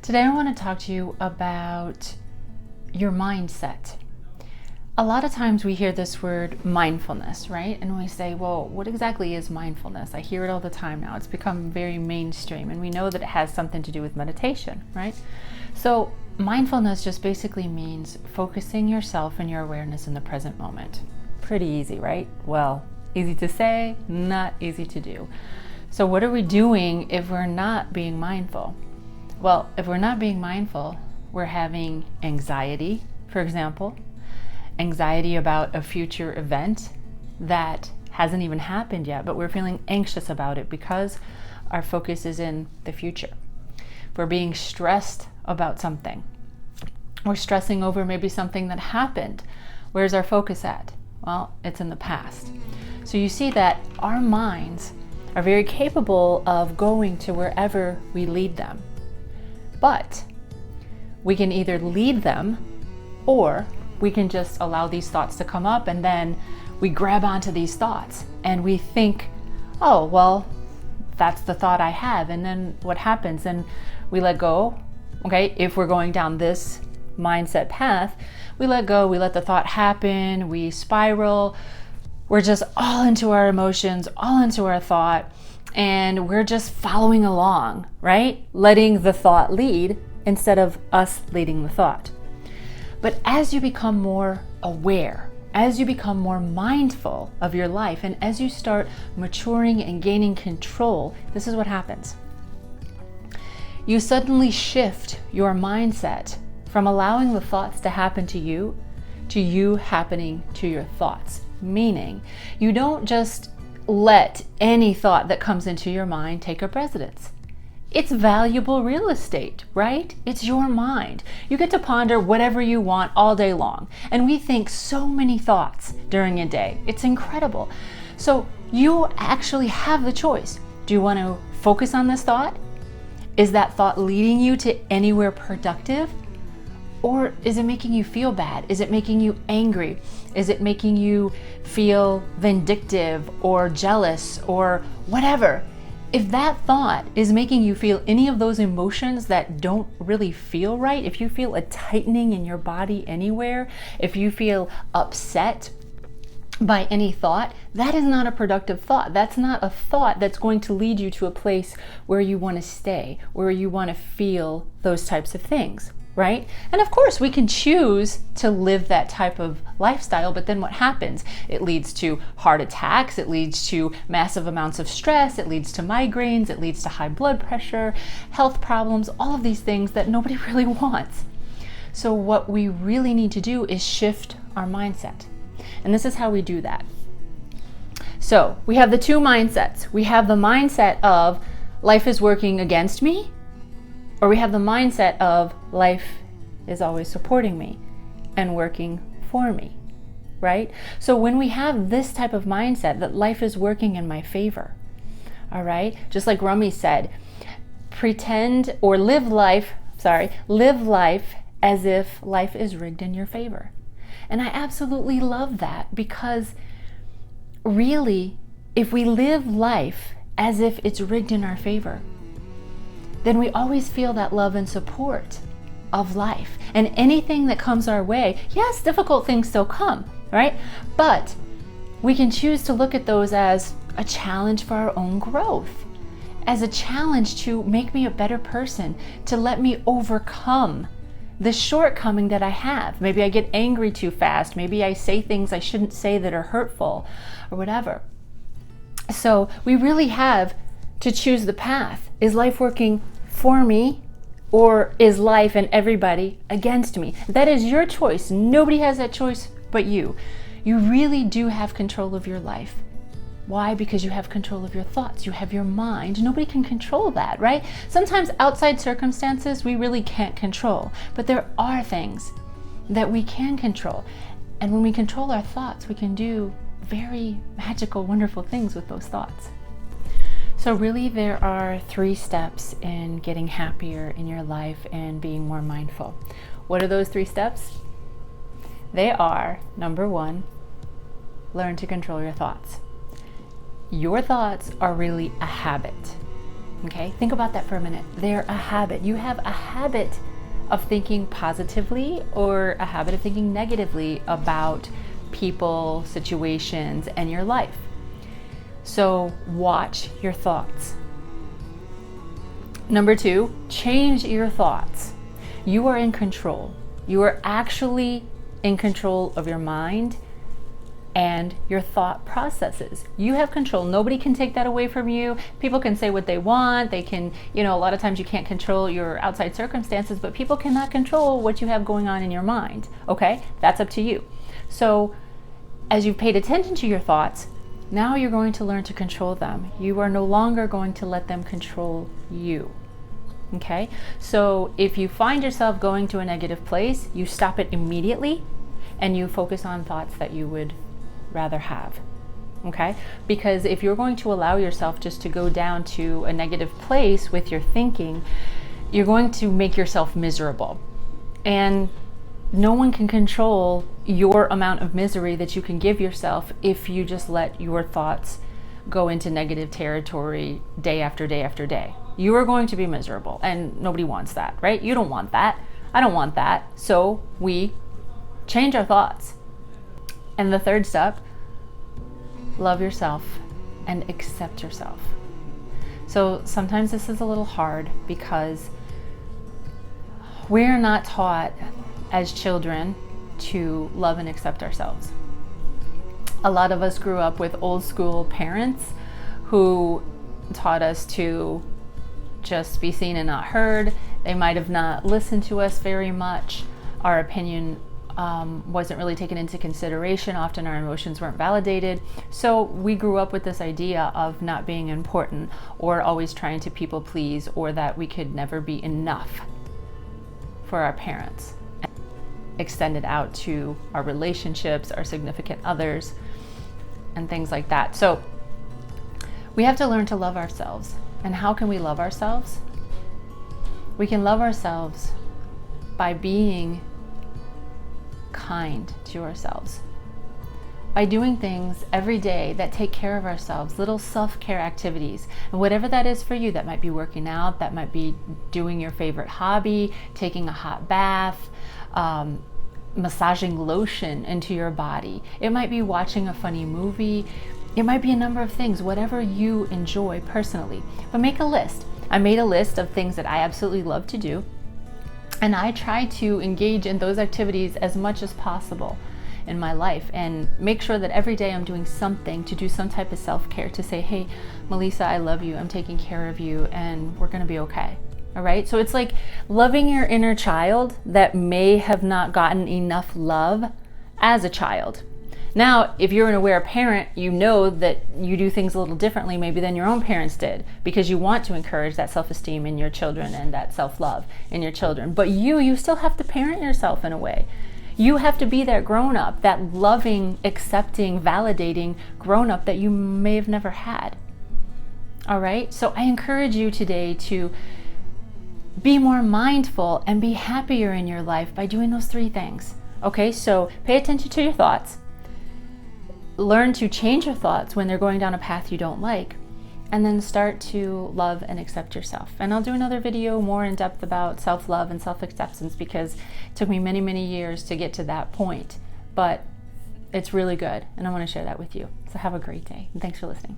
Today I want to talk to you about your mindset. A lot of times we hear this word mindfulness, right? And we say, well, what exactly is mindfulness? I hear it all the time now. It's become very mainstream, and we know that it has something to do with meditation, right? So mindfulness just basically means focusing yourself and your awareness in the present moment. Pretty easy, right? Well, easy to say, not easy to do. So what are we doing if we're not being mindful? Well, if we're not being mindful, we're having anxiety, for example, anxiety about a future event that hasn't even happened yet, but we're feeling anxious about it because our focus is in the future. We're being stressed about something. We're stressing over maybe something that happened. Where's our focus at? Well, it's in the past. So you see that our minds are very capable of going to wherever we lead them. But we can either lead them, or we can just allow these thoughts to come up, and then we grab onto these thoughts and we think, oh, well, that's the thought I have. And then what happens? And we let go. Okay, if we're going down this mindset path, we let go, we let the thought happen, we spiral. We're just all into our emotions, all into our thought, and we're just following along, right? Letting the thought lead instead of us leading the thought. But as you become more aware, as you become more mindful of your life, and as you start maturing and gaining control, this is what happens. You suddenly shift your mindset from allowing the thoughts to happen to you happening to your thoughts. Meaning, you don't just let any thought that comes into your mind take up residence. It's valuable real estate, right? It's your mind. You get to ponder whatever you want all day long. And we think so many thoughts during a day. It's incredible. So you actually have the choice. Do you want to focus on this thought? Is that thought leading you to anywhere productive? Or is it making you feel bad? Is it making you angry? Is it making you feel vindictive or jealous or whatever? If that thought is making you feel any of those emotions that don't really feel right, if you feel a tightening in your body anywhere, if you feel upset by any thought, that is not a productive thought. That's not a thought that's going to lead you to a place where you want to stay, where you want to feel those types of things. Right? And of course, we can choose to live that type of lifestyle, but then what happens? It leads to heart attacks, it leads to massive amounts of stress, it leads to migraines, it leads to high blood pressure, health problems, all of these things that nobody really wants. So what we really need to do is shift our mindset. And this is how we do that. So we have the two mindsets. We have the mindset of life is working against me, or we have the mindset of life is always supporting me and working for me, right? So when we have this type of mindset that life is working in my favor, all right? Just like Rumi said, live life as if life is rigged in your favor. And I absolutely love that, because really, if we live life as if it's rigged in our favor, then we always feel that love and support of life. And anything that comes our way, yes, difficult things still come, right? But we can choose to look at those as a challenge for our own growth, as a challenge to make me a better person, to let me overcome the shortcoming that I have. Maybe I get angry too fast. Maybe I say things I shouldn't say that are hurtful or whatever. So we really have to choose the path. Is life working for me, or is life and everybody against me? That is your choice. Nobody has that choice but you. You really do have control of your life. Why? Because you have control of your thoughts. You have your mind. Nobody can control that, right? Sometimes outside circumstances we really can't control, but there are things that we can control. And when we control our thoughts, we can do very magical, wonderful things with those thoughts. So really, there are 3 steps in getting happier in your life and being more mindful. What are those 3 steps? They are, number 1, learn to control your thoughts. Your thoughts are really a habit. Okay, think about that for a minute. They're a habit. You have a habit of thinking positively or a habit of thinking negatively about people, situations, and your life. So watch your thoughts. Number 2, change your thoughts. You are in control. You are actually in control of your mind and your thought processes. You have control. Nobody can take that away from you. People can say what they want. They can, a lot of times you can't control your outside circumstances, but people cannot control what you have going on in your mind. Okay? That's up to you. So as you've paid attention to your thoughts, now you're going to learn to control them. You are no longer going to let them control you. Okay? So if you find yourself going to a negative place, you stop it immediately and you focus on thoughts that you would rather have. Okay? Because if you're going to allow yourself just to go down to a negative place with your thinking, you're going to make yourself miserable. And no one can control your amount of misery that you can give yourself if you just let your thoughts go into negative territory day after day after day. You are going to be miserable, and nobody wants that, right? You don't want that. I don't want that. So we change our thoughts. And the third step, love yourself and accept yourself. So sometimes this is a little hard because we're not taught as children to love and accept ourselves. A lot of us grew up with old school parents who taught us to just be seen and not heard. They might have not listened to us very much. Our opinion wasn't really taken into consideration. Often our emotions weren't validated. So we grew up with this idea of not being important or always trying to people please, or that we could never be enough for our parents. Extended out to our relationships, our significant others, and things like that. So we have to learn to love ourselves. And how can we love ourselves? We can love ourselves by being kind to ourselves, by doing things every day that take care of ourselves, little self-care activities. And whatever that is for you, that might be working out, that might be doing your favorite hobby, taking a hot bath, massaging lotion into your body. It might be watching a funny movie. It might be a number of things, whatever you enjoy personally. But make a list. I made a list of things that I absolutely love to do, and I try to engage in those activities as much as possible in my life, and make sure that every day I'm doing something to do some type of self-care, to say, hey, Melissa, I love you, I'm taking care of you, and we're gonna be okay. All right? So it's like loving your inner child that may have not gotten enough love as a child. Now, if you're an aware parent, you know that you do things a little differently maybe than your own parents did, because you want to encourage that self-esteem in your children and that self-love in your children. But you still have to parent yourself in a way. You have to be that grown-up, that loving, accepting, validating grown-up that you may have never had. All right? So I encourage you today to be more mindful and be happier in your life by doing those 3 things. Okay? So pay attention to your thoughts. Learn to change your thoughts when they're going down a path you don't like, and then start to love and accept yourself. And I'll do another video more in depth about self-love and self-acceptance, because it took me many, many years to get to that point, but it's really good, and I want to share that with you. So have a great day, and thanks for listening.